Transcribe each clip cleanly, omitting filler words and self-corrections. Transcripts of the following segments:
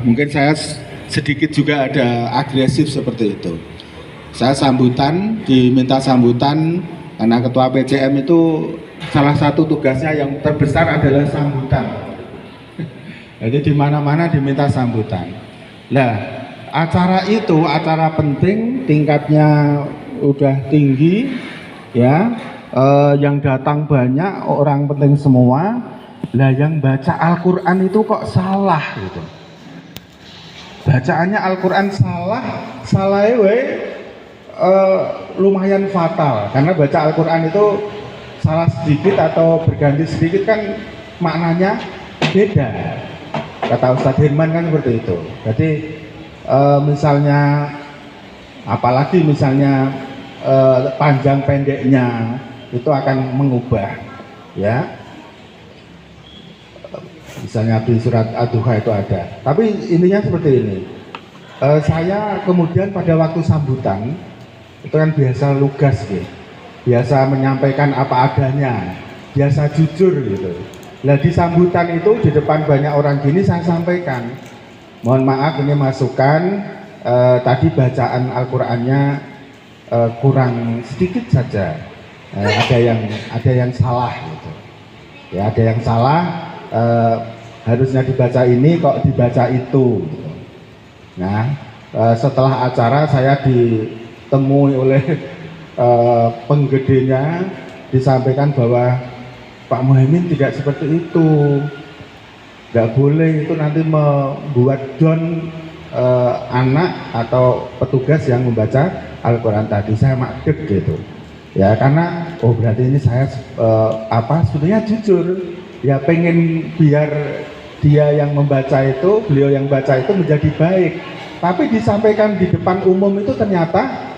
mungkin saya sedikit juga ada agresif seperti itu. Saya sambutan, diminta sambutan karena ketua PCM itu salah satu tugasnya yang terbesar adalah sambutan. Jadi di mana-mana diminta sambutan. Nah, acara itu acara penting, tingkatnya udah tinggi, ya, yang datang banyak, orang penting semua. Lah yang baca Al-Quran itu kok salah gitu. Bacaannya Al-Quran salah lumayan fatal, karena baca Al-Quran itu salah sedikit atau berganti sedikit kan maknanya beda. Kata Ustadz Hirman kan seperti itu. Jadi misalnya, apalagi misalnya panjang pendeknya itu akan mengubah, ya. Misalnya di surat Ad-Duha itu ada. Tapi intinya seperti ini. Saya kemudian pada waktu sambutan itu kan biasa lugas gitu. Biasa menyampaikan apa adanya, biasa jujur gitu. Nah di sambutan itu di depan banyak orang gini saya sampaikan, mohon maaf ini masukan, tadi bacaan Al-Qur'annya kurang sedikit saja, ada yang salah gitu. Ya ada yang salah, harusnya dibaca ini kok dibaca itu gitu. Nah setelah acara saya ditemui oleh penggedenya, disampaikan bahwa Pak Muhaimin tidak seperti itu, nggak boleh, itu nanti membuat down anak atau petugas yang membaca Al-Quran tadi. Saya makdek gitu ya, karena oh berarti ini saya sebetulnya jujur ya, pengen biar dia yang membaca itu, beliau yang baca itu menjadi baik, tapi disampaikan di depan umum itu ternyata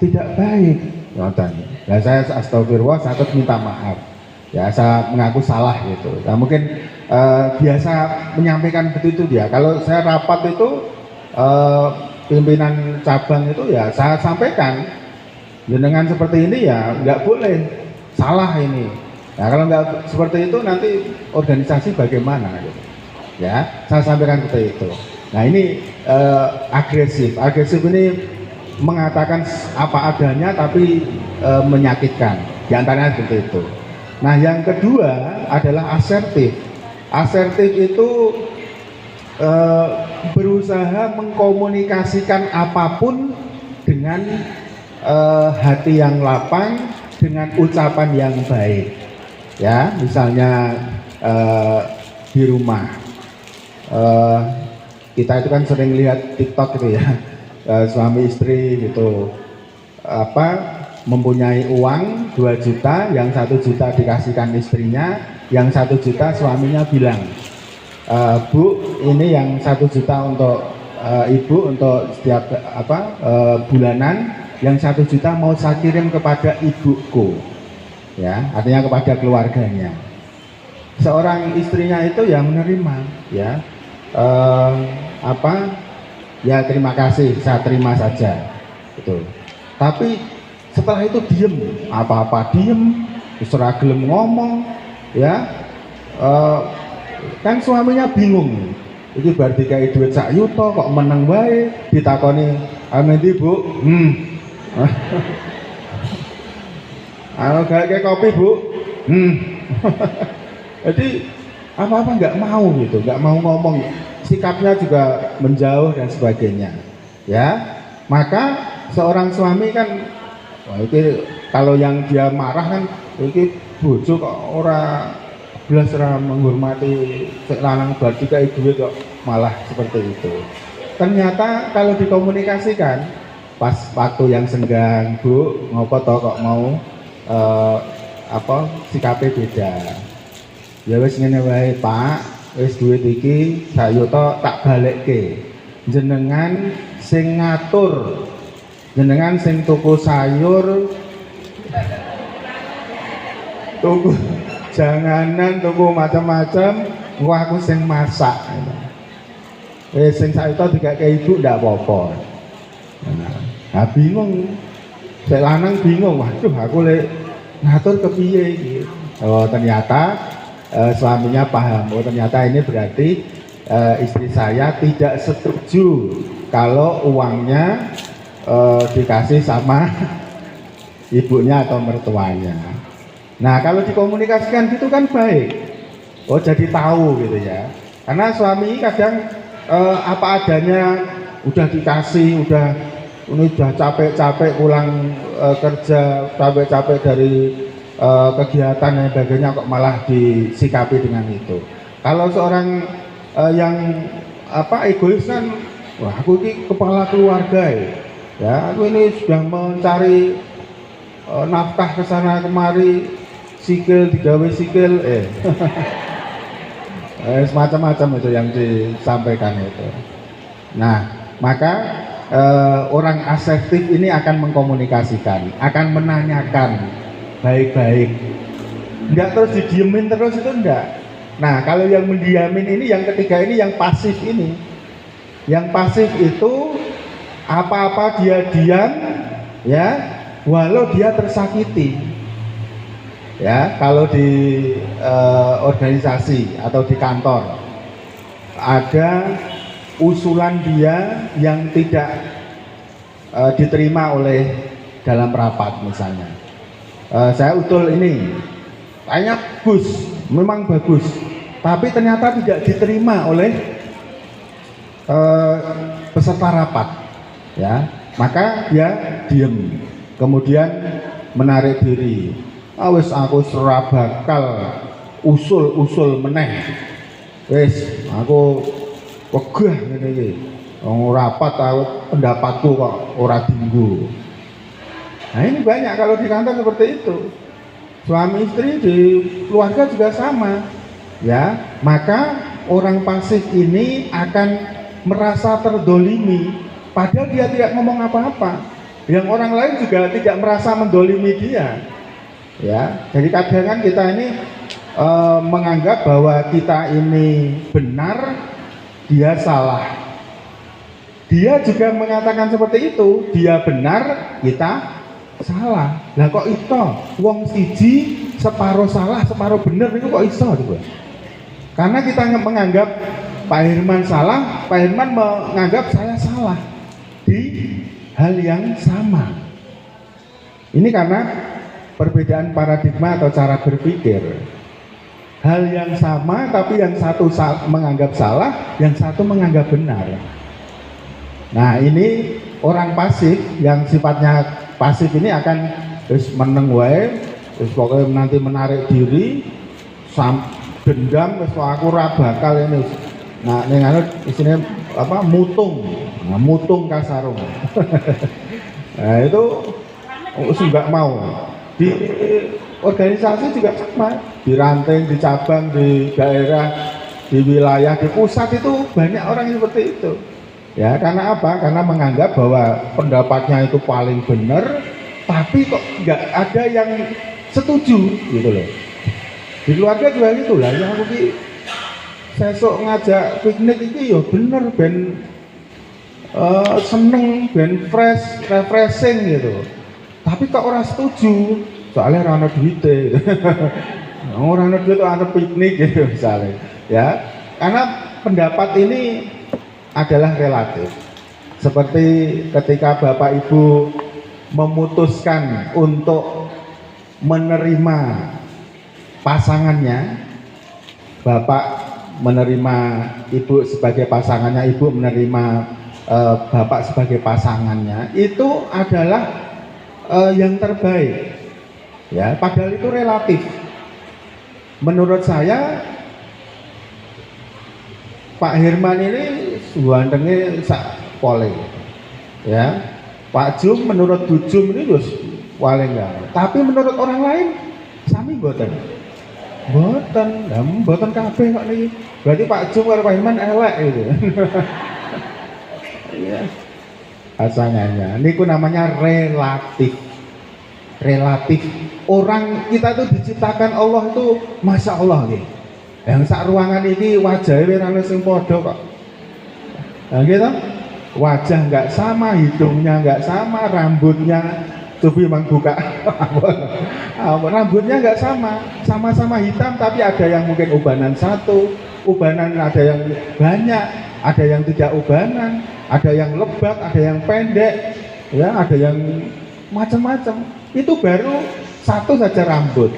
tidak baik. Ya saya astagfirullah, saya minta maaf ya, saya mengaku salah gitu ya. Mungkin biasa menyampaikan begitu dia. Kalau saya rapat itu pimpinan cabang itu ya saya sampaikan, dengan seperti ini ya nggak boleh, salah ini. Nah kalau nggak seperti itu nanti organisasi bagaimana gitu. Ya saya sampaikan seperti itu. Nah ini agresif ini mengatakan apa adanya tapi menyakitkan, diantaranya seperti itu. Nah yang kedua adalah asertif. Asertif itu berusaha mengkomunikasikan apapun dengan hati yang lapang, dengan ucapan yang baik. Ya misalnya di rumah kita itu kan sering lihat TikTok gitu ya, suami istri gitu mempunyai uang 2 juta, yang 1 juta dikasihkan istrinya, yang 1 juta suaminya bilang, Bu ini yang 1 juta untuk ibu untuk setiap bulanan, yang 1 juta mau saya kirim kepada ibuku, ya artinya kepada keluarganya. Seorang istrinya itu yang menerima, ya ya terima kasih, saya terima saja gitu. Tapi setelah itu diem, apa-apa diem, serah gelem ngomong, ya kan suaminya bingung. Iki berarti kayak duit sak yuto kok meneng wae, ditakoni amendi Bu, kayak kopi Bu, jadi apa-apa nggak mau gitu, nggak mau ngomong, sikapnya juga menjauh dan sebagainya, ya. Maka seorang suami kan, wah itu kalau yang dia marah kan, ini bojo kok ora belas ora menghormati lanang berarti kayak duit kok malah seperti itu. Ternyata kalau dikomunikasikan pas waktu yang senggang, Bu ngopo toh kok mau sikapnya beda. Ya wis ngene wae Pak, wis duit iki sayuta tak balekke. Jenengan sing ngatur, jenengan sing tuku sayur, tuku janganan, tuku macam-macam, gua aku sing masak. Sing sayuta dikake ibu ndak apa-apa. Nah, bingung. Sing lanang bingung, waduh aku lek ngatur kepiye iki. Oh, ternyata suaminya paham, oh ternyata ini berarti istri saya tidak setuju kalau uangnya dikasih sama ibunya atau mertuanya. Nah kalau dikomunikasikan gitu kan baik, oh jadi tahu gitu ya. Karena suami kadang apa adanya, udah dikasih, ini udah capek-capek pulang kerja, capek-capek dari kegiatan dan sebagainya, kok malah disikapi dengan itu. Kalau seorang yang egois kan, wah aku ini kepala keluarga ya, aku ini sudah mencari nafkah ke sana kemari, sikil digawe sikil semacam-macam itu yang disampaikan itu. Nah maka orang asertif ini akan mengkomunikasikan, akan menanyakan baik-baik, enggak terus didiemin terus, itu enggak. Nah kalau yang mendiamin ini, yang ketiga ini, yang pasif ini, yang pasif itu apa-apa dia diam ya, walau dia tersakiti ya. Kalau di organisasi atau di kantor ada usulan dia yang tidak diterima oleh dalam rapat misalnya, saya utul ini kayaknya bagus, memang bagus, tapi ternyata tidak diterima oleh peserta rapat ya, maka dia diem, kemudian menarik diri. Wis aku ora bakal usul meneh, wis aku wegah ngene iki, wong rapat pendapatku kok ora dinggo. Nah ini banyak kalau di kantor seperti itu, suami istri, di keluarga juga sama ya. Maka orang pasif ini akan merasa terdolimi, padahal dia tidak ngomong apa-apa, yang orang lain juga tidak merasa mendolimi dia ya. Jadi kadang kan kita ini menganggap bahwa kita ini benar, dia salah. Dia juga mengatakan seperti itu, dia benar, kita salah. Lah kok itu wong siji separuh salah separuh benar, itu kok iso gitu. Karena kita menganggap Pak Herman salah, Pak Herman menganggap saya salah di hal yang sama. Ini karena perbedaan paradigma atau cara berpikir. Hal yang sama tapi yang satu menganggap salah, yang satu menganggap benar. Nah ini orang pasif, yang sifatnya pasif ini akan terus meneng wae, terus pokoknya nanti menarik diri, dendam, terus aku ora bakal ini. Nah ini isinya mutung, nah, mutung kasarung. Nah itu nggak mau. Di organisasi juga sama, di ranting, di cabang, di daerah, di wilayah, di pusat itu banyak orang yang seperti itu ya. Karena apa? Karena menganggap bahwa pendapatnya itu paling benar, tapi kok nggak ada yang setuju gitu loh. Di keluarga juga gitu lah, yang aku sesok ngajak piknik itu ya bener, ben seneng, ben fresh, refreshing gitu. Tapi kok orang setuju, soalnya orang ada duit orang ada duit ada piknik gitu misalnya ya. Karena pendapat ini adalah relatif, seperti ketika Bapak Ibu memutuskan untuk menerima pasangannya, Bapak menerima Ibu sebagai pasangannya, Ibu menerima Bapak sebagai pasangannya, itu adalah yang terbaik ya. Padahal itu relatif. Menurut saya Pak Herman ini gantengnya sak pole ya. Pak Jum menurut Bu Jum ini terus paling enggak. Tapi menurut orang lain sami mboten. Mboten kabeh kok niki. Berarti Pak Jum karo Pak Herman elek gitu. Iya. Pasangannya niku namanya relatif. Orang kita itu diciptakan Allah itu masya Allah gitu. Yang sak ruangan ini wajahnya ora sing padha kok. Nah gitu, wajah nggak sama, hidungnya nggak sama, rambutnya coba memang buka rambutnya nggak sama, sama-sama hitam tapi ada yang mungkin ubanan satu, ubanan ada yang banyak, ada yang tidak ubanan, ada yang lebat, ada yang pendek, ya, ada yang macam-macam. Itu baru satu saja rambut,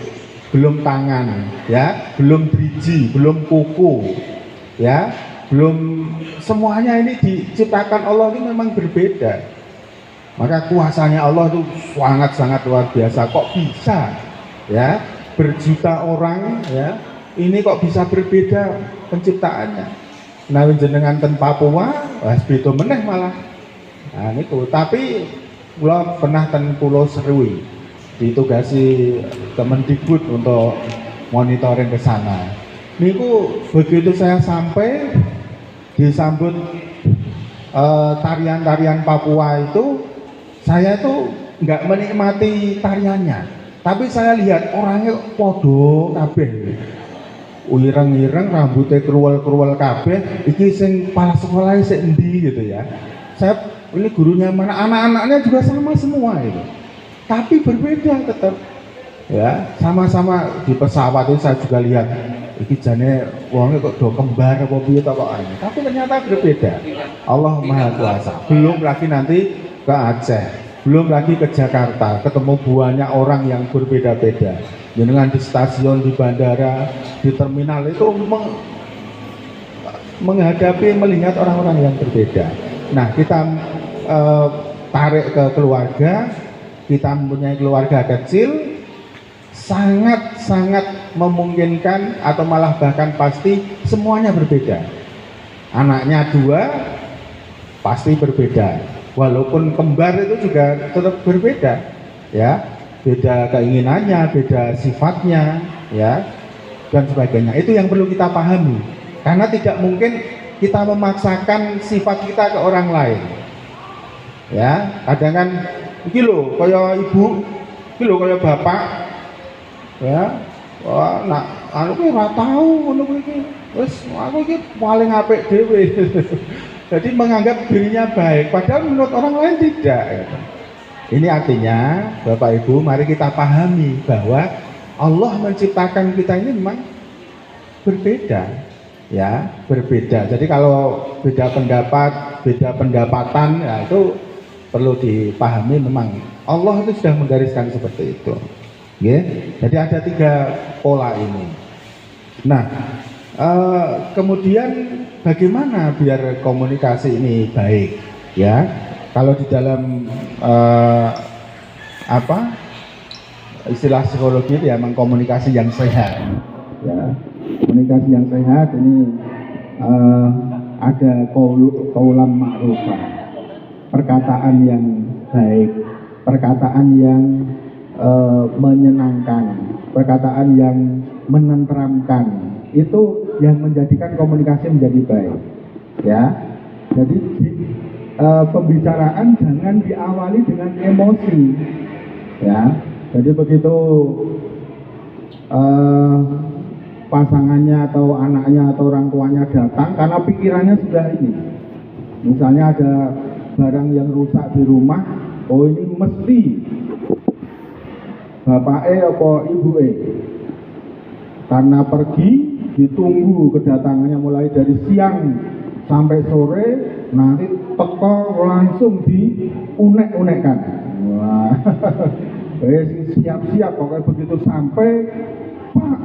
belum tangan, ya, belum driji, belum kuku, ya, belum semuanya ini diciptakan Allah ini memang berbeda. Maka kuasanya Allah itu sangat-sangat luar biasa. Kok bisa, ya, berjuta orang, ya, ini kok bisa berbeda penciptaannya. Nah, jenengan ten Papua, beda meneh malah. Nah, niku. Tapi kula pernah ten Pulau Serui, ditugasi Kemendikbud untuk monitoring ke sana. Niku begitu saya sampai disambut tarian-tarian Papua itu, saya itu nggak menikmati tariannya, tapi saya lihat orangnya podo kabeh, ireng-ireng, rambutnya kruwel-kruwel kabeh, iki sing kepala sekolah sing endi gitu ya. Saya ini gurunya mana, anak-anaknya juga sama semua itu, tapi berbeda tetap, ya, sama-sama di pesawat itu saya juga lihat, iki jane wongnya kok do kembar apa piye to kok aneh, tapi ternyata berbeda. Allah Maha Kuasa. Belum lagi nanti ke Aceh, belum lagi ke Jakarta, ketemu banyak orang yang berbeda-beda. Dengan di stasiun, di bandara, di terminal itu menghadapi, melihat orang-orang yang berbeda. Nah, kita tarik ke keluarga, kita mempunyai keluarga kecil, sangat-sangat memungkinkan atau malah bahkan pasti semuanya berbeda. Anaknya 2 pasti berbeda. Walaupun kembar itu juga tetap berbeda, ya, beda keinginannya, beda sifatnya, ya, dan sebagainya. Itu yang perlu kita pahami, karena tidak mungkin kita memaksakan sifat kita ke orang lain, ya. Kadang kan, iki lho, kaya ibu, iki lho kaya bapak, ya, wah, nak, anu ki ora tau ngono iki, wis aku iki paling apik dhewe. Jadi menganggap dirinya baik, padahal menurut orang lain tidak. Ini artinya, Bapak Ibu, mari kita pahami bahwa Allah menciptakan kita ini memang berbeda, ya, berbeda. Jadi kalau beda pendapat, beda pendapatan, ya itu perlu dipahami. Memang Allah itu sudah menggariskan seperti itu. Ya, jadi ada 3 pola ini. Nah, kemudian bagaimana biar komunikasi ini baik, ya? Kalau di dalam istilah psikologi itu ya, komunikasi yang sehat, ya. Komunikasi yang sehat ini ada qaulan ma'rufah, perkataan yang baik, perkataan yang menyenangkan, perkataan yang menenteramkan, itu yang menjadikan komunikasi menjadi baik, ya. Jadi pembicaraan jangan diawali dengan emosi, ya. Jadi begitu pasangannya atau anaknya atau orang tuanya datang karena pikirannya sudah ini, misalnya ada barang yang rusak di rumah, oh ini mesti bapaknya apa ibunya, karena pergi ditunggu kedatangannya mulai dari siang sampai sore, nanti teko langsung diunek-unekkan. Wah, siap-siap pokoknya begitu sampai, Pak,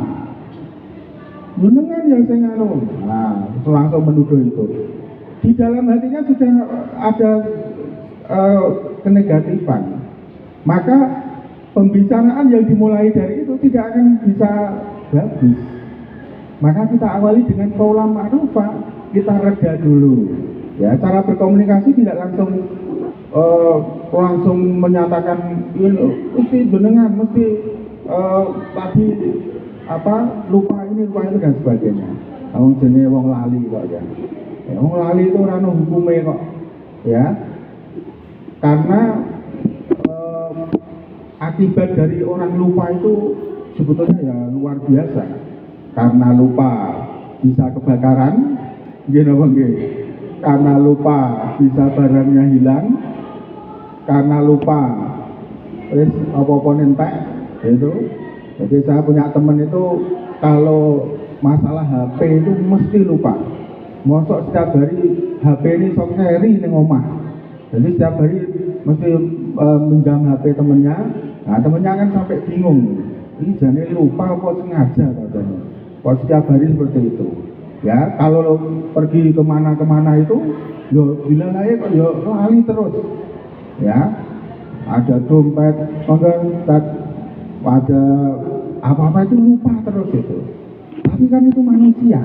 jenengan yang saya anu. Nah, langsung menuduh itu. Di dalam hatinya sudah ada kenegatifan. Maka pembicaraan yang dimulai dari itu tidak akan bisa bagus. Maka kita awali dengan qaulan ma'rufah, kita reda dulu. Ya, cara berkomunikasi tidak langsung menyatakan mesti jenengan, mesti tadi lupa ini lupa itu dan sebagainya. Wong jenenge wong lali kok ya. Wong lali itu ora ono hukume kok. Ya. Karena akibat dari orang lupa itu sebetulnya ya luar biasa. Karena lupa bisa kebakaran, karena lupa bisa barangnya hilang, karena lupa apa-apa nentek, itu. Jadi saya punya teman itu kalau masalah HP itu mesti lupa. Mosok setiap hari HP ini sok carry ning omah. Jadi setiap hari mesti minjam HP temennya. Nah temennya kan sampai bingung. Ini jane lupa apa sengaja katanya. Kok setiap hari seperti itu. Ya kalau pergi kemana-kemana itu, yo bilang aja kok yo lali terus. Ya ada dompet, ada apa-apa itu lupa terus itu. Tapi kan itu manusia.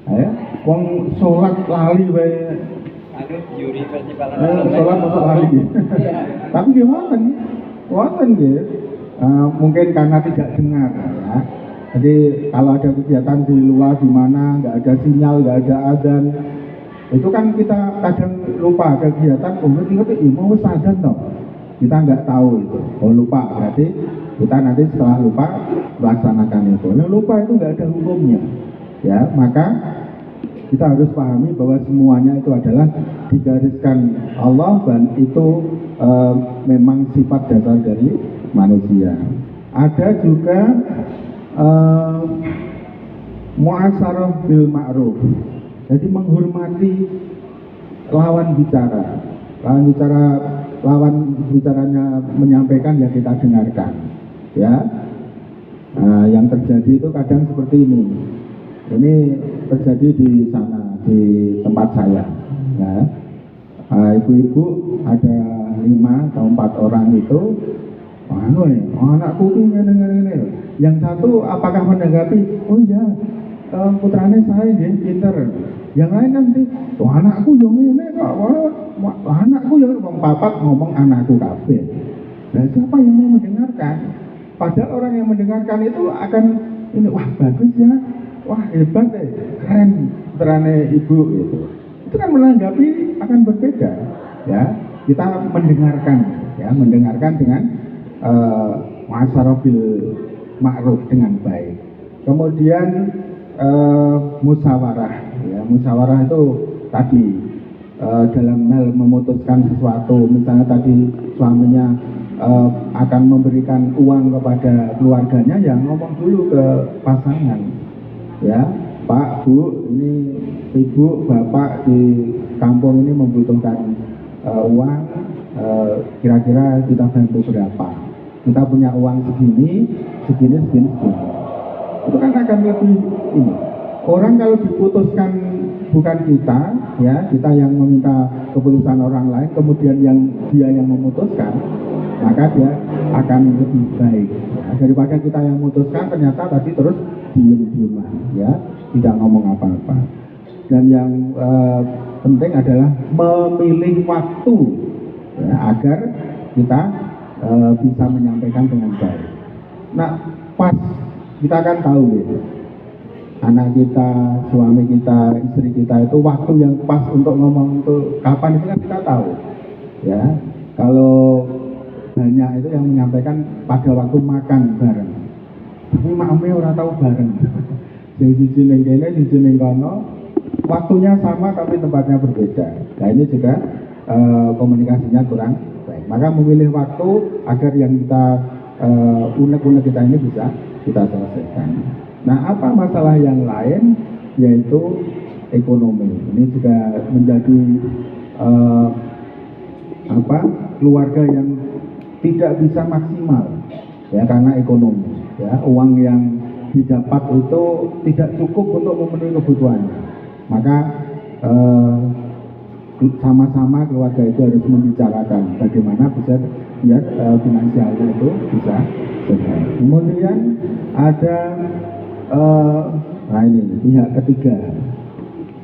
Ya, wong sholat lali wae. Sholat masuk lali. Tapi gimana nih? Wonten nggih. Mungkin karena tidak dengar ya. Jadi kalau ada kegiatan di luar di mana nggak ada sinyal, nggak ada adzan, itu kan kita kadang lupa ada kegiatan. Oh ngerti mau adzan toh. Kita nggak tahu itu. Oh lupa berarti kita nanti setelah lupa melaksanakan itu. Nah, lupa itu nggak ada hukumnya. Ya maka kita harus pahami bahwa semuanya itu adalah digariskan Allah dan itu memang sifat dasar dari manusia. Ada juga mu'asarah bil ma'ruf. Jadi menghormati lawan bicaranya menyampaikan ya kita dengarkan. Ya, yang terjadi itu kadang seperti ini. Ini terjadi di sana di tempat saya. Ya. Ibu-ibu ada 5 atau 4 orang itu, anakku ini. Yang satu apakah menanggapi, oh iya, putranya saya dia pinter. Yang lain nanti, anakku yang ini kok, anakku yang papat ngomong anakku kabeh. Dan siapa yang mau mendengarkan? Padahal orang yang mendengarkan itu akan ini, wah bagus ya, wah hebat keren putranya ibu itu. Itu kan menanggapi akan berbeda. Ya, kita mendengarkan dengan mu'asarah bil ma'ruf dengan baik. Kemudian musyawarah. Ya, musyawarah itu tadi dalam hal memutuskan sesuatu, misalnya tadi suaminya akan memberikan uang kepada keluarganya, ya ngomong dulu ke pasangan. Ya, Pak, Bu, ini Ibu, Bapak di kampung ini membutuhkan uang, kira-kira kita bantu berapa? Kita punya uang segini. Itu kan akan lebih ini. Orang kalau diputuskan bukan kita, ya kita yang meminta keputusan orang lain, kemudian dia yang memutuskan, maka dia akan lebih baik. Ya, daripada kita yang memutuskan ternyata tadi terus diem ya, tidak ngomong apa-apa. Dan yang penting adalah memilih waktu ya, agar kita bisa menyampaikan dengan baik. Nah, pas kita kan tahu gitu, anak kita, suami kita, istri kita itu waktu yang pas untuk ngomong itu kapan itu kan kita tahu. Ya, kalau banyak itu yang menyampaikan pada waktu makan bareng. Tapi makame ora tahu bareng. Sing siji ning kene, siji ning kono, waktunya sama tapi tempatnya berbeda. Nah ini juga komunikasinya kurang baik. Maka memilih waktu agar yang kita unek-unek kita ini bisa kita selesaikan. Nah, apa masalah yang lain yaitu ekonomi. Ini juga menjadi keluarga yang tidak bisa maksimal ya karena ekonomi. Ya, uang yang didapat itu tidak cukup untuk memenuhi kebutuhannya. Maka sama-sama keluarga itu harus membicarakan bagaimana bisa biar finansialnya itu bisa selesai. Kemudian ada nah ini pihak ketiga.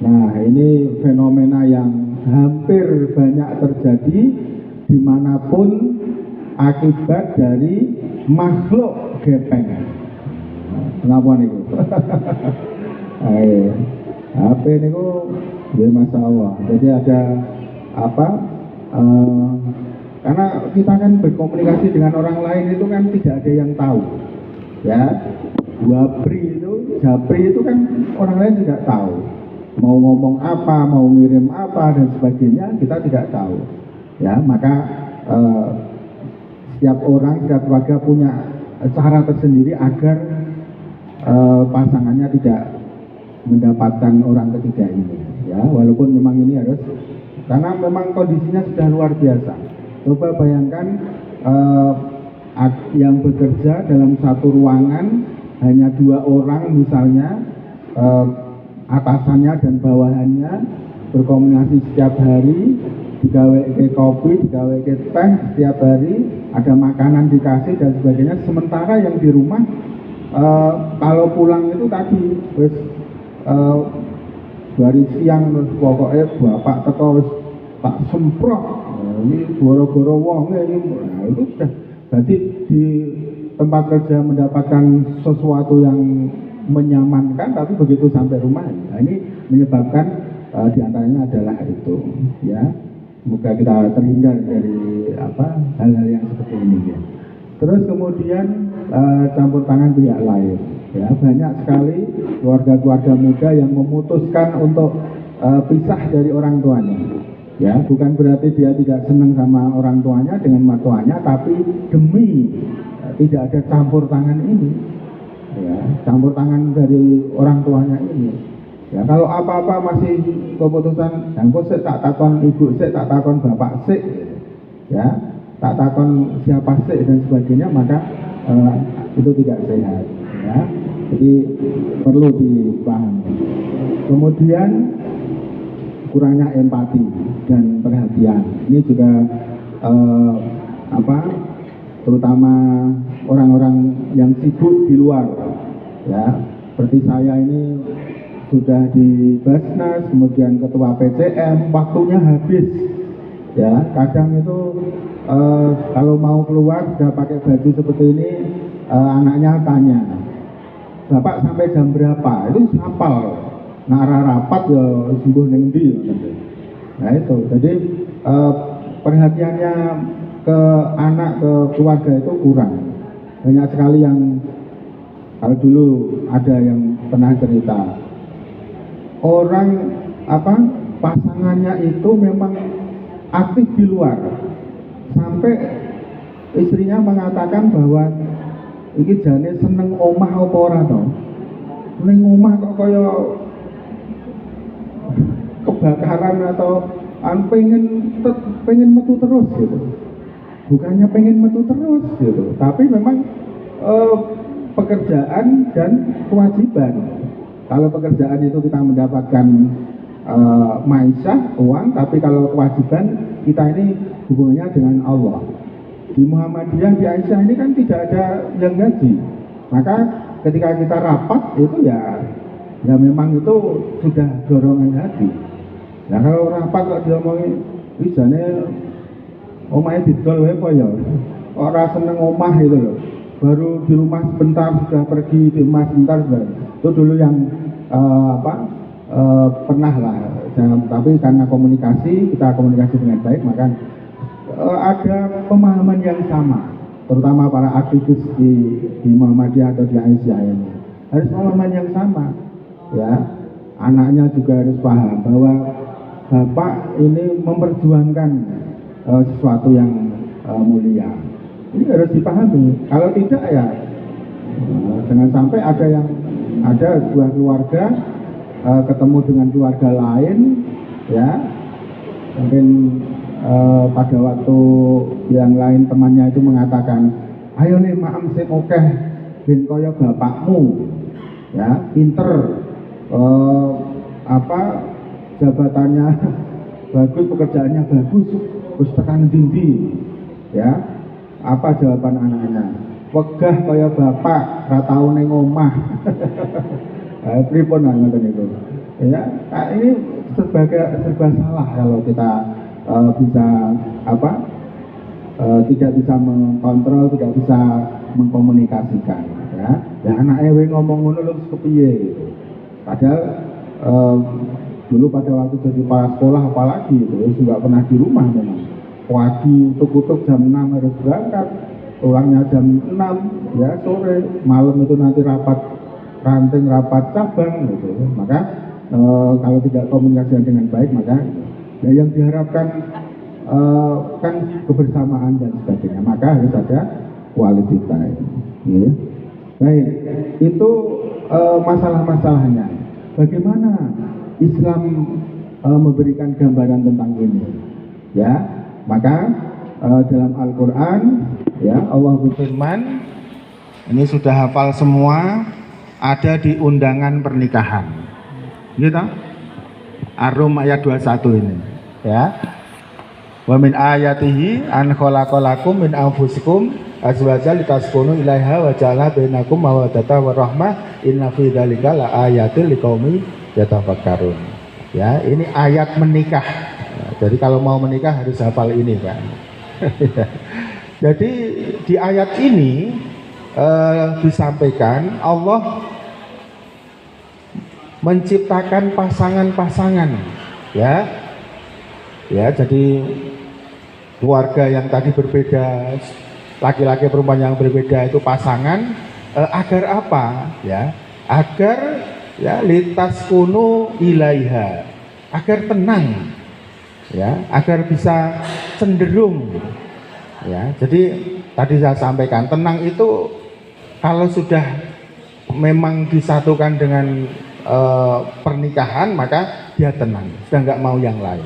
Nah ini fenomena yang hampir banyak terjadi dimanapun akibat dari makhluk gepeng. Kenapa nih? HP ini kok ya masalah. Jadi ada karena kita kan berkomunikasi dengan orang lain itu kan tidak ada yang tahu. Ya, Japri itu kan orang lain tidak tahu. Mau ngomong apa, mau ngirim apa dan sebagainya kita tidak tahu. Ya, maka setiap orang, setiap keluarga punya cara tersendiri agar pasangannya tidak mendapatkan orang ketiga ini, ya, walaupun memang ini harus, karena memang kondisinya sudah luar biasa. Coba bayangkan yang bekerja dalam satu ruangan hanya 2 orang misalnya, atasannya dan bawahannya berkomunikasi setiap hari, digawe ke kopi, digawe ke teh setiap hari, ada makanan dikasih dan sebagainya. Sementara yang di rumah kalau pulang itu tadi wis dari siang pokoknya bapak teko wis tak semprot, ini goro-goro wong ini, nah itu sudah berarti di tempat kerja mendapatkan sesuatu yang menyamankan, tapi begitu sampai rumah, nah ini menyebabkan diantaranya adalah itu, ya. Semoga kita terhindar dari hal-hal yang seperti ini, ya. Terus kemudian campur tangan pihak lain, ya, banyak sekali keluarga-keluarga muda yang memutuskan untuk pisah dari orang tuanya, ya, bukan berarti dia tidak senang sama orang tuanya dengan mertuanya, tapi demi tidak ada campur tangan ini, ya, campur tangan dari orang tuanya ini, ya. Kalau apa-apa masih keputusan jangkut sik tak takon ibu sik, tak takon bapak sik, ya, tak takon siapa sik dan sebagainya, maka itu tidak sehat, ya. Jadi perlu dipahami. Kemudian kurangnya empati dan perhatian, ini juga terutama orang-orang yang sibuk di luar, ya, seperti saya ini sudah di Basnas, kemudian ketua PCM, waktunya habis, ya. Kadang itu kalau mau keluar sudah pakai baju seperti ini, anaknya tanya, bapak sampai jam berapa? Itu hafal, nara rapat ya sembuh ning ndi. Nah itu, jadi perhatiannya ke anak, ke keluarga itu kurang. Banyak sekali yang, kalau dulu ada yang pernah cerita, orang pasangannya itu memang aktif di luar, sampai istrinya mengatakan bahwa iki jane seneng omah apa ora to, ning omah kok kaya kebakaran atau pengen metu terus gitu. Bukannya pengen metu terus gitu, tapi memang pekerjaan dan kewajiban. Kalau pekerjaan itu kita mendapatkan maisha, uang, tapi kalau kewajiban kita ini hubungannya dengan Allah. Di Muhammadiyah, di Aisyah ini kan tidak ada yang gaji, maka ketika kita rapat itu ya memang itu sudah dorongan hati. Nah kalau rapat kok diomongin, wijane omahnya didol wae apa ya, orang seneng omah itu loh, baru di rumah sebentar sudah pergi, di rumah sebentar sudah. Itu dulu yang pernah lah, tapi karena kita komunikasi dengan baik, maka ada pemahaman yang sama, terutama para aktivis di Muhammadiyah atau di Aisyah ini harus pemahaman yang sama, ya. Anaknya juga harus paham bahwa bapak ini memperjuangkan sesuatu yang mulia. Ini harus dipahami. Kalau tidak ya jangan sampai ada sebuah keluarga ketemu dengan keluarga lain, ya, mungkin pada waktu yang lain temannya itu mengatakan, ayo nih maem sing okeh ben kaya bapakmu, ya, pinter, jabatannya bagus, pekerjaannya bagus, terus tekan tinggi, ya. Apa jawaban anaknya? Wegah kaya bapak, ra tau ning omah. Pripun ngoten itu. Ya, ini serba salah kalau kita bisa tidak bisa mengontrol, tidak bisa mengkomunikasikan, ya. Ya anake we ngomong ngono lho kepiye gitu. Padahal dulu pada waktu jadi kepala sekolah apalagi itu juga pernah di rumah memang. Pagi utuk-utuk jam 6 harus berangkat, pulangnya jam 6, ya, sore, malam itu nanti rapat ranting, rapat cabang gitu. Maka kalau tidak komunikasi dengan baik, maka ya yang diharapkan kan kebersamaan dan sebagainya, maka harus ada quality time, ya. Baik, itu masalah-masalahnya. Bagaimana Islam memberikan gambaran tentang ini? Ya, maka dalam Al-Quran, ya Allah berfirman, ini sudah hafal semua, ada di undangan pernikahan, gitu. Ar-Rum ayat 21 ini, ya. Wa min ayatihi an khalaqalakum min anfusikum azwajan litaskunu ilaiha wa ja'ala bainakum mawaddatan wa rahmah inna fi dzalika laayatil liqaumi yatafakkarun. Ya, ini ayat menikah. Jadi kalau mau menikah harus hafal ini, kan. Jadi di ayat ini disampaikan Allah menciptakan pasangan-pasangan, ya. Ya, jadi keluarga yang tadi berbeda, laki-laki perempuan yang berbeda itu pasangan, agar apa? Ya, agar ya litaskunu ilaiha, agar tenang, ya, agar bisa cenderung, ya. Jadi tadi saya sampaikan, tenang itu kalau sudah memang disatukan dengan pernikahan, maka dia tenang, sudah nggak mau yang lain,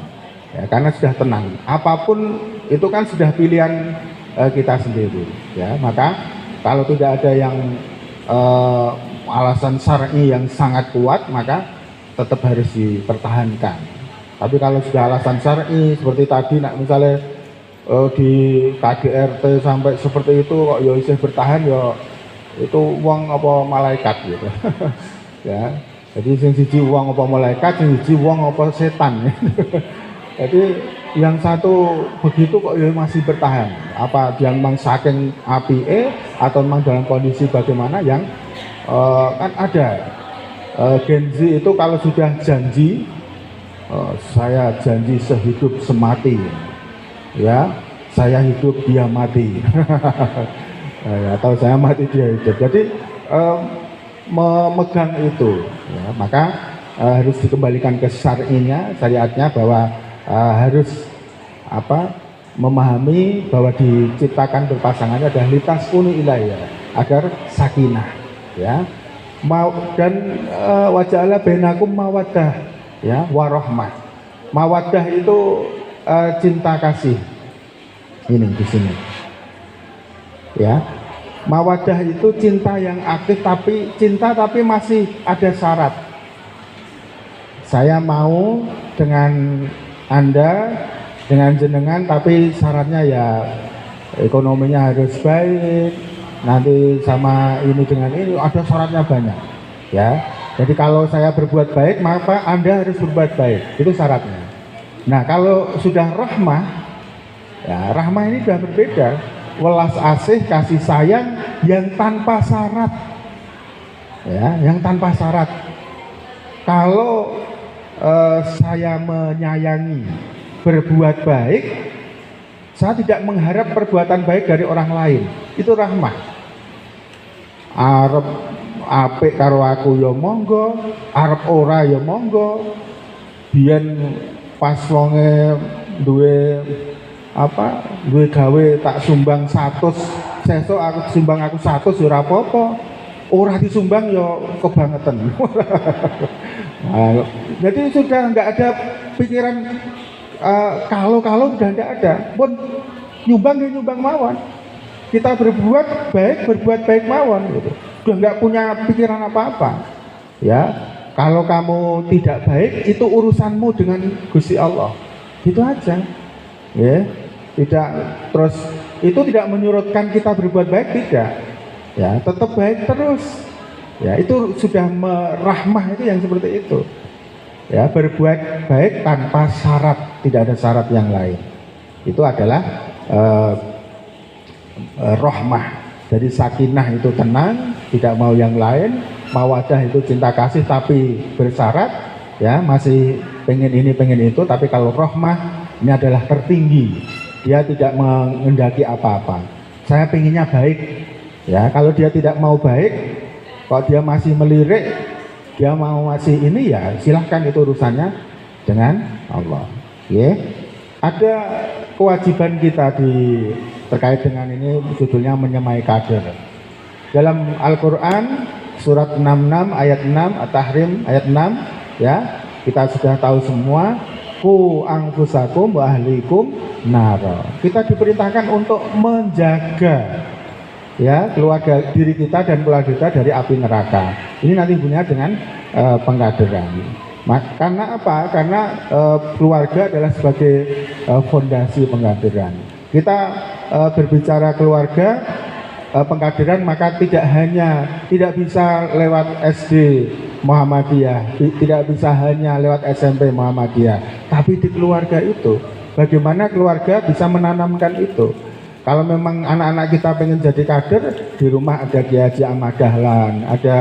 ya, karena sudah tenang. Apapun itu kan sudah pilihan kita sendiri, ya. Maka kalau tidak ada yang alasan syar'i yang sangat kuat, maka tetap harus dipertahankan. Tapi kalau sudah alasan syar'i seperti tadi, nak misalnya di KDRT sampai seperti itu kok ya isih bertahan, ya itu uang apa malaikat gitu. Ya, jadi sing siji uang apa malaikat, sing siji uang apa setan. Jadi yang satu begitu kok ya masih bertahan. Apa dia memang saking apike atau memang dalam kondisi bagaimana yang kan ada Gen Z itu kalau sudah janji, saya janji sehidup semati, ya, saya hidup dia mati. Atau saya mati dia hidup. Jadi memegang itu, ya, maka harus dikembalikan ke syar'inya, syariatnya, bahwa harus apa, memahami bahwa diciptakan berpasangannya adalah litaskunu ilaiha, agar sakinah, ya, dan waja'ala bainakum mawaddah, ya, warahmah. Mawaddah itu cinta kasih, ini di sini, ya. Mawaddah itu cinta yang aktif, tapi cinta tapi masih ada syarat. Saya mau dengan Anda, dengan jenengan, tapi syaratnya ya ekonominya harus baik, nanti sama ini dengan ini ada syaratnya banyak, ya. Jadi kalau saya berbuat baik, maka Anda harus berbuat baik, itu syaratnya. Nah, kalau sudah rahmah, ya, rahmah ini sudah berbeda. Welas asih, kasih sayang yang tanpa syarat, ya, yang tanpa syarat. Kalau saya menyayangi, berbuat baik, saya tidak mengharap perbuatan baik dari orang lain, itu rahmah. Arep apik karo aku ya monggo, arep ora ya monggo. Biyen pas wonge duwe apa, duwe gawe tak sumbang 100, sesuk aku sumbang aku 100 ya ora apa-apa. Ora disumbang ya kebangetan. Nah, jadi sudah nggak ada pikiran kalau sudah nggak ada. Pun nyumbang ya nyumbang mawon. Kita berbuat baik mawon gitu. Sudah nggak punya pikiran apa-apa. Ya, kalau kamu tidak baik itu urusanmu dengan Gusti Allah. Gitu aja. Ya. Tidak, terus itu tidak menyurutkan kita berbuat baik, tidak, ya, tetap baik terus, ya, itu sudah merahmah, itu yang seperti itu, ya, berbuat baik tanpa syarat, tidak ada syarat yang lain, itu adalah rahmah. Jadi sakinah itu tenang, tidak mau yang lain, mawadah itu cinta kasih tapi bersyarat, ya, masih pengen ini pengen itu, tapi kalau rahmah ini adalah tertinggi. Dia tidak mengendaki apa-apa. Saya pengennya baik, ya. Kalau dia tidak mau baik, kalau dia masih melirik, dia mau masih ini, ya silahkan, itu urusannya dengan Allah. Ya. Ada kewajiban kita terkait dengan ini, judulnya menyemai kader. Dalam Al-Quran surat 66 ayat 6 At-Tahrim ayat 6 ya, kita sudah tahu semua, ku anfusakum wa ahlikum nara. Kita diperintahkan untuk menjaga ya keluarga diri kita dan keluarga kita dari api neraka. Ini nanti hubungannya dengan pengkaderan. Karena apa? Karena keluarga adalah sebagai fondasi pengkaderan. Kita berbicara keluarga pengkaderan, maka tidak bisa lewat SD Muhammadiyah, tidak bisa hanya lewat SMP Muhammadiyah, tapi di keluarga itu bagaimana keluarga bisa menanamkan itu. Kalau memang anak-anak kita pengen jadi kader, di rumah ada Kiai Haji Ahmad Dahlan, ada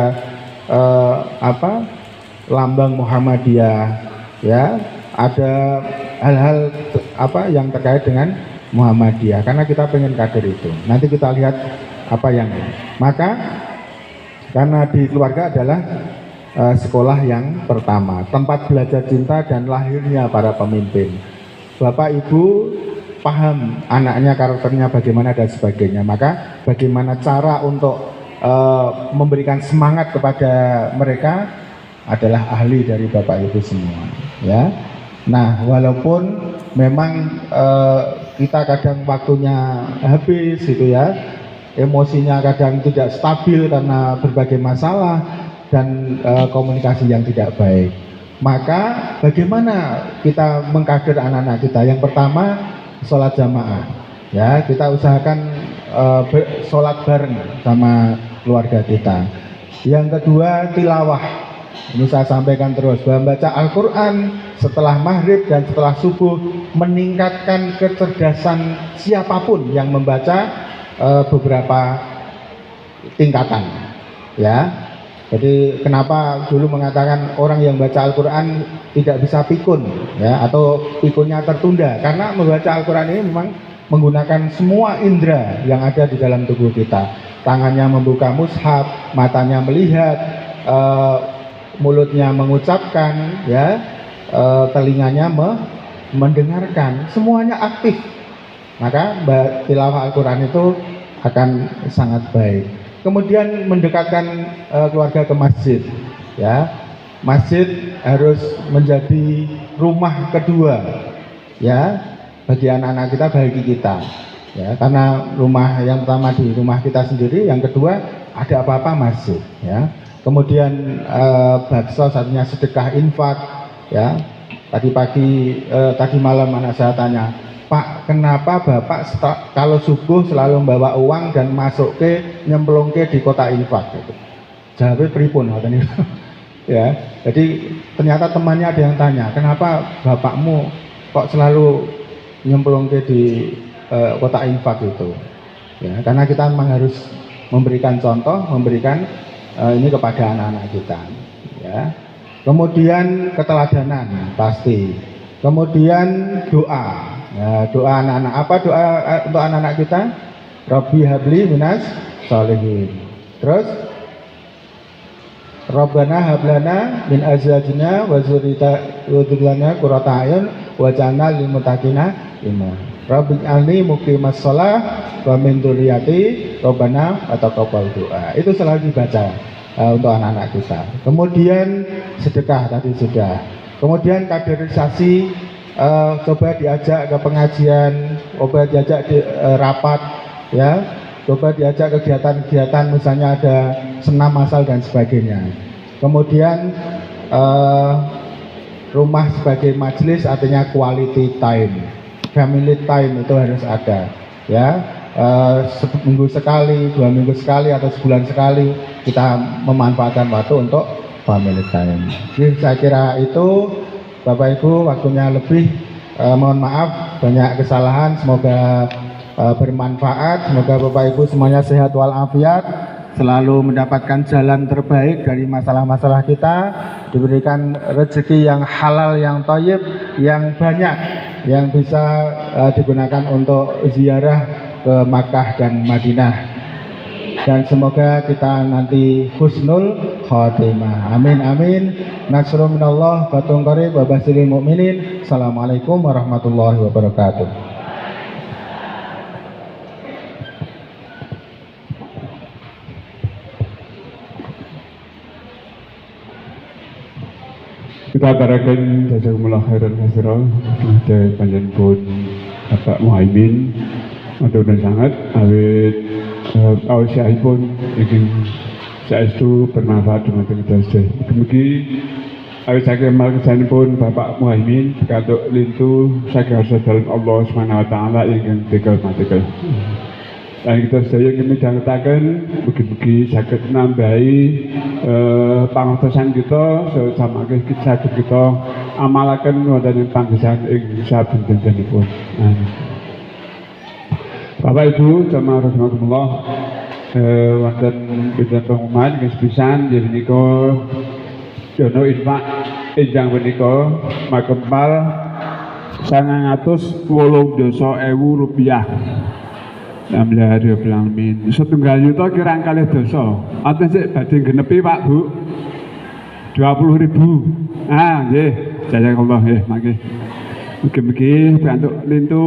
lambang Muhammadiyah, ya, ada hal-hal yang terkait dengan Muhammadiyah, karena kita pengen kader itu. Nanti kita lihat apa yang maka karena di keluarga adalah sekolah yang pertama, tempat belajar cinta dan lahirnya para pemimpin. Bapak Ibu paham anaknya karakternya bagaimana dan sebagainya, maka bagaimana cara untuk memberikan semangat kepada mereka adalah ahli dari Bapak Ibu semua ya. Nah, walaupun memang kita kadang waktunya habis gitu ya, emosinya kadang tidak stabil karena berbagai masalah dan komunikasi yang tidak baik, maka bagaimana kita mengkader anak-anak kita? Yang pertama, sholat jamaah ya, kita usahakan sholat bareng sama keluarga kita. Yang kedua, tilawah. Ini saya sampaikan terus, bahwa baca Al-Quran setelah maghrib dan setelah subuh meningkatkan kecerdasan siapapun yang membaca beberapa tingkatan ya. Jadi kenapa dulu mengatakan orang yang baca Al-Quran tidak bisa pikun ya, atau pikunnya tertunda, karena membaca Al-Quran ini memang menggunakan semua indera yang ada di dalam tubuh kita. Tangannya membuka mushaf, matanya melihat, mulutnya mengucapkan ya, telinganya mendengarkan, semuanya aktif. Maka tilawah Al-Quran itu akan sangat baik. Kemudian mendekatkan keluarga ke masjid ya. Masjid harus menjadi rumah kedua ya bagi anak-anak kita, bagi kita ya, karena rumah yang pertama di rumah kita sendiri, yang kedua ada apa-apa masjid ya. Kemudian bakso, satunya sedekah infak ya. Tadi malam anak saya tanya, Pak, kenapa Bapak kalau subuh selalu membawa uang dan masuk ke nyemplung ke di kota infak gitu. Jawabnya pripun katanya. Ya, jadi ternyata temannya ada yang tanya, kenapa bapakmu kok selalu nyemplung ke di kota infak itu? Ya, karena kita memang harus memberikan contoh, memberikan ini kepada anak-anak kita. Ya. Kemudian keteladanan pasti. Kemudian doa. Ya, doa anak-anak. Apa doa untuk anak-anak kita? Rabbi habli minas sholihin. Terus Rabbana hablana min azwajina wa dzurriyyatina qurrata a'yun waj'alna lil muttaqina imama. Rabbi ij'alni muqimas shalah wa min dzurriyyati Rabbana taqabbal doa. Itu selalu dibaca untuk anak-anak kita. Kemudian sedekah tadi sudah. Kemudian kaderisasi, coba diajak ke pengajian, coba diajak di rapat ya, coba diajak kegiatan-kegiatan, misalnya ada senam masal dan sebagainya. Kemudian rumah sebagai majelis, artinya quality time, family time itu harus ada ya. Seminggu sekali, 2 minggu sekali, atau sebulan sekali kita memanfaatkan waktu untuk family time. Jadi saya kira itu Bapak Ibu, waktunya lebih, mohon maaf banyak kesalahan, semoga bermanfaat, semoga Bapak Ibu semuanya sehat walafiat, selalu mendapatkan jalan terbaik dari masalah-masalah kita, diberikan rezeki yang halal, yang thayyib, yang banyak, yang bisa digunakan untuk ziarah ke Makkah dan Madinah, dan semoga kita nanti husnul khotimah. Amin amin. Nasrun minallah fatun qarib wa basyiril mu'minin. Assalamualaikum warahmatullahi wabarakatuh. ngaturaken jazakumullah khairan katsiran dari panjenengan Bapak Muhaimin matur nuwun sanget awit awasipun ingin saestu bermanfaat dumateng kita sedaya. Mugi awit saking margisanipun Bapak Muhaimin pikantuk lintu saking dalam Allah Subhanahu wa taala ingkang dikahormati. Dan kita sedaya ingin midhangetaken mugi-mugi saged nambahi pangertosan kita sesama kita amalaken wonten ing panggesaan ing saben dintenipun. Bapak Ibu jamaah rahimakumullah, wonten pinten pengumuman ing sepisan inggih menika dana infak enjang menika makempal 980.000 rupiah. Alhamdulillah alamin. Setunggal yuta kirang kalih dasa. Aten sik badhe genepi Pak Bu. 20.000. Nggih, jazakallah nggih, mangke. Mugi-mugi pikantuk lintu